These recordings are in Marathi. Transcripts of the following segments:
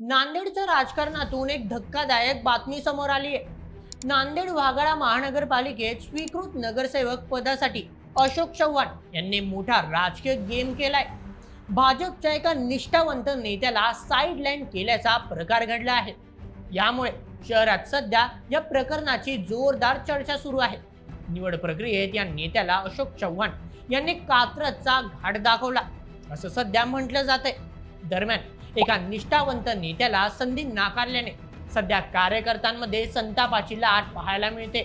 नांदेडच्या राजकारणातून एक धक्कादायक बातमी समोर आली आहे। नांदेड वाघाळा महानगरपालिकेत स्वीकृत नगरसेवक पदासाठी अशोक चव्हाण यांनी मोठा राजकीय गेम केलाय। भाजपच्या एका निष्ठावंत नेत्याला साइडलाईन केल्याचा प्रकार घडला आहे। यामुळे शहरात सध्या या प्रकरणाची जोरदार चर्चा सुरू आहे। निवड प्रक्रियेत या नेत्याला अशोक चव्हाण यांनी कात्रजचा घाट दाखवला असं सध्या म्हटलं जातंय। दरम्यान एका निष्ठावंत नेत्याला संधी नाकारल्याने सध्या कार्यकर्त्यांमध्ये संतापाची लाट पाहायला मिळते।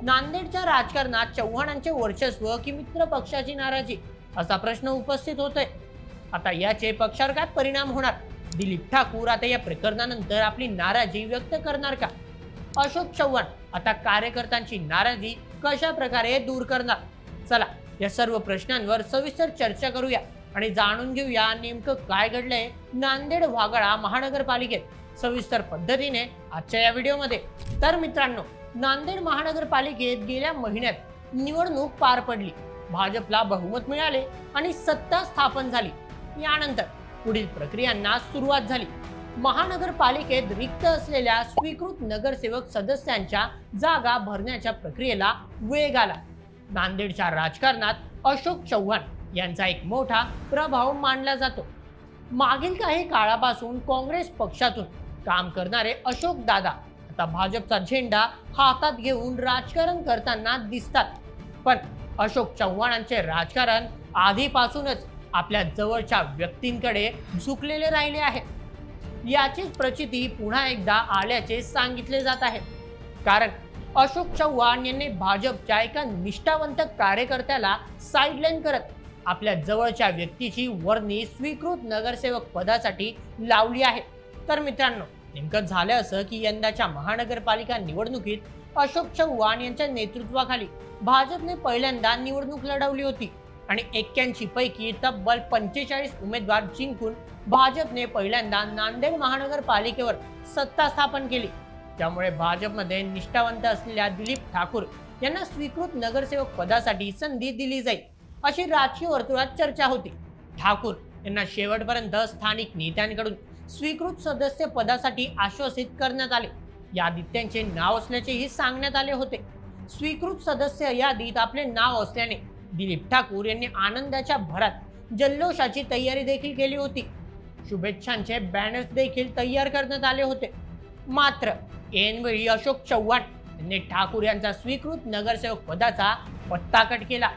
नांदेडच्या राजकारणात चव्हाणांचे वर्चस्व की मित्र पक्षाची नाराजी असा प्रश्न उपस्थित होतोय। आता याचे पक्षावर काय परिणाम होणार? दिलीप ठाकूर आता या प्रकरणानंतर आपली नाराजी व्यक्त करणार का? अशोक चव्हाण आता कार्यकर्त्यांची नाराजी कशा प्रकारे दूर करणार? चला या सर्व प्रश्नांवर सविस्तर चर्चा करूया आणि जाणून घेऊया नेमकं काय घडलंय नांदेड वाघाळा महानगरपालिकेत सविस्तर पद्धतीने आजच्या या व्हिडिओमध्ये। तर मित्रांनो, नांदेड महानगरपालिकेत गेल्या महिन्यात निवडणूक पार पडली, भाजपला बहुमत मिळाले आणि सत्ता स्थापन झाली। यानंतर पुढील प्रक्रियांना सुरुवात झाली। महानगरपालिकेत रिक्त असलेल्या स्वीकृत नगरसेवक सदस्यांच्या जागा भरण्याच्या प्रक्रियेला वेग आला। नांदेडच्या राजकारणात अशोक चव्हाण यांचा एक मोठा प्रभाव मानला जातो। मागील काही काळापासून काँग्रेस पक्षातून काम करणारे अशोक दादा आता भाजपचा झेंडा हातात घेऊन राजकारण करताना दिसतात। पण अशोक चव्हाणांचे राजकारण आधीपासूनच आपल्या जवळच्या व्यक्तींकडे झुकलेले राहिले आहे। याचीच प्रचिती पुन्हा एकदा आल्याचे सांगितले जात आहे। कारण अशोक चव्हाण यांनी भाजपच्या एका निष्ठावंत कार्यकर्त्याला साइडलाईन करत आपल्या जवळच्या व्यक्तीची वर्णी स्वीकृत नगरसेवक पदासाठी लावली आहे। तर मित्रांनो, नेमकं झालं असं की यंदाच्या महानगरपालिका निवडणुकीत अशोक चव्हाण यांच्या नेतृत्वाखाली भाजपने पहिल्यांदा निवडणूक लढवली होती आणि 81 पैकी तब्बल 45 उमेदवार जिंकून भाजपने पहिल्यांदा नांदेड महानगरपालिकेवर सत्ता स्थापन केली। त्यामुळे भाजपमध्ये निष्ठावंत असलेल्या दिलीप ठाकूर यांना स्वीकृत नगरसेवक पदासाठी संधी दिली जाईल अशी राजकीय वर्तुळात चर्चा होती। ठाकूर यांना शेवटपर्यंत स्थानिक नेत्यांकडून स्वीकृत सदस्य पदासाठी आश्वासित करण्यात आले। यादीत त्यांचे नाव असल्याचेही सांगण्यात आले होते। स्वीकृत सदस्य यादीत आपले नाव असल्याने दिलीप ठाकूर यांनी आनंदाच्या भरात जल्लोषाची तयारी देखील केली होती। शुभेच्छांचे बॅनर्स देखील तयार करण्यात आले होते। मात्र ऐनवेळी अशोक चव्हाण यांनी ठाकूर यांचा स्वीकृत नगरसेवक पदाचा पत्ता कट केला।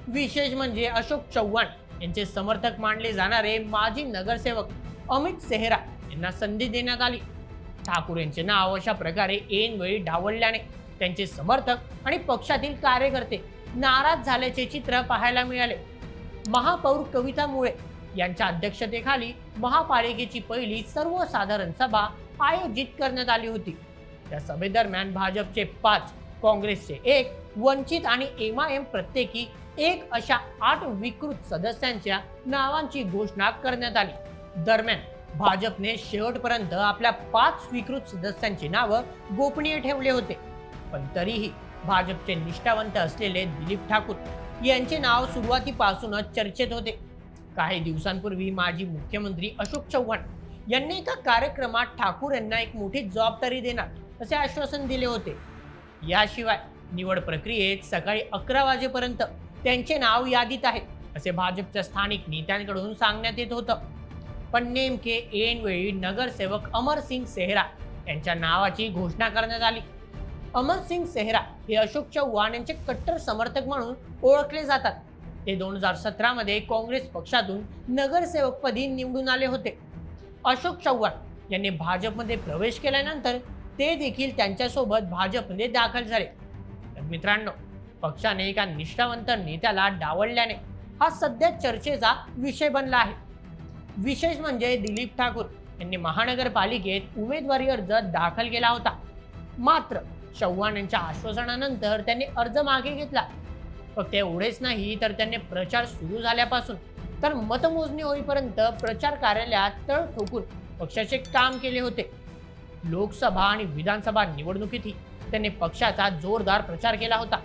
विशेष म्हणजे अशोक चव्हाण यांचे समर्थक मानले जाणारे माजी नगरसेवक अमित सेहरा यांना संधी देण्यात आली। ठाकूर यांचे नाव अशा प्रकारे ऐनवेळी डावलल्याने त्यांचे समर्थक आणि पक्षातील कार्यकर्ते नाराज झाल्याचे चित्र पाहायला मिळाले। महापौर कविता मुळे यांच्या अध्यक्षतेखाली महापालिकेची पहिली सर्वसाधारण सभा आयोजित करण्यात आली होती। त्या सभेदरम्यान भाजपचे 5, काँग्रेसचे 1, वंचित आणि MIM प्रत्येकी 1 अशा 8 विकृत सदस्यांच्या नावांची घोषणा करण्यात आली। दरम्यान भाजपने शेवटपर्यंत आपल्या 5 स्वीकृत सदस्यांची नावं गोपनीय ठेवले होते। पण तरीही भाजपचे निष्ठावंत असलेले दिलीप ठाकूर यांचे नाव सुरुवातीपासूनच चर्चेत होते। काही दिवसांपूर्वी माजी मुख्यमंत्री अशोक चव्हाण यांनी एका कार्यक्रमात ठाकूर यांना एक मोठी जबाबदारी देणार असे आश्वासन दिले होते। याशिवाय निवड प्रक्रियेत सकाळी 11 वाजेपर्यंत त्यांचे नाव यादीत आहे असे भाजपच्या स्थानिक नेत्यांकडून सांगण्यात येत होतं। पण नेमके ऐनवेळी नगरसेवक अमरसिंग सेहरा यांच्या नावाची घोषणा करण्यात आली। अमरसिंग सेहरा हे अशोक चव्हाण यांचे कट्टर समर्थक म्हणून ओळखले जातात। ते 2017 मध्ये काँग्रेस पक्षातून नगरसेवकपदी निवडून आले होते। अशोक चव्हाण यांनी भाजपमध्ये प्रवेश केल्यानंतर ते देखील त्यांच्यासोबत भाजपमध्ये दाखल झाले। तर मित्रांनो, पक्षाने एका निष्ठावंत नेत्याला डावलल्याने हा सध्या चर्चेचा विषय बनला आहे। विशेष म्हणजे दिलीप ठाकूर यांनी महानगरपालिकेत उमेदवारी अर्ज दाखल केला होता। मात्र चव्हाण यांच्या आश्वासनानंतर त्यांनी अर्ज मागे घेतला। फक्त एवढेच नाही तर त्यांनी प्रचार सुरू झाल्यापासून तर मतमोजणी होईपर्यंत प्रचार कार्यालयात तळ ठोकून पक्षाचे काम केले होते। लोकसभा आणि विधानसभा निवडणुकीतही त्यांनी पक्षाचा जोरदार प्रचार केला होता।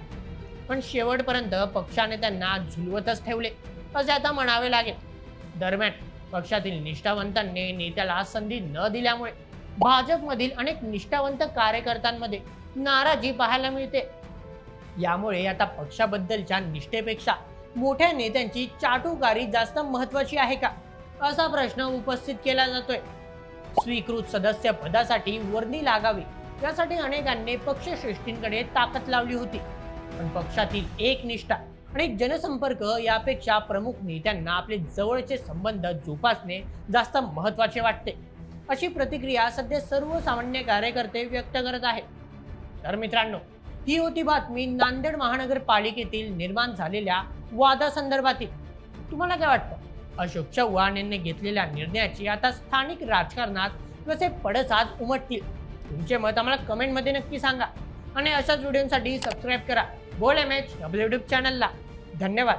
पण शेवटपर्यंत पक्षाने त्यांना झुलवतच ठेवले असे आता म्हणावे लागेल। दरम्यान पक्षातील निष्ठावंतांनी नेत्याला संधी न दिल्यामुळे भाजपमधील अनेक निष्ठावंत कार्यकर्त्यांमध्ये नाराजी पाहायला मिळते। यामुळे आता पक्षाबद्दलच्या निष्ठेपेक्षा मोठ्या नेत्यांची चाटुकारी जास्त महत्वाची आहे का, असा प्रश्न उपस्थित केला जातोय। स्वीकृत सदस्य पदासाठी वर्णी लागावी यासाठी अनेकांनी पक्षश्रेष्ठींकडे ताकद लावली होती, पण पक्षातील एकनिष्ठा आणि जनसंपर्क यापेक्षा प्रमुख नेत्यांना आपले जवळचे संबंध जोपासणे जास्त महत्वाचे वाटते, अशी प्रतिक्रिया सध्या सर्वसामान्य कार्यकर्ते व्यक्त करत आहेत। तर मित्रांनो, ही होती बातमी नांदेड महानगरपालिकेतील निर्माण झालेल्या वादासंदर्भातील। तुम्हाला काय वाटतं, अशोक चव्हाण यांनी घेतलेल्या निर्णयाची आता स्थानिक राजकारणात कसे पडसाद उमटतील? तुमचे मत आम्हाला कमेंटमध्ये नक्की सांगा आणि अशाच व्हिडिओसाठी सबस्क्राईब करा बोल MH यूट्यूब चॅनलला। धन्यवाद।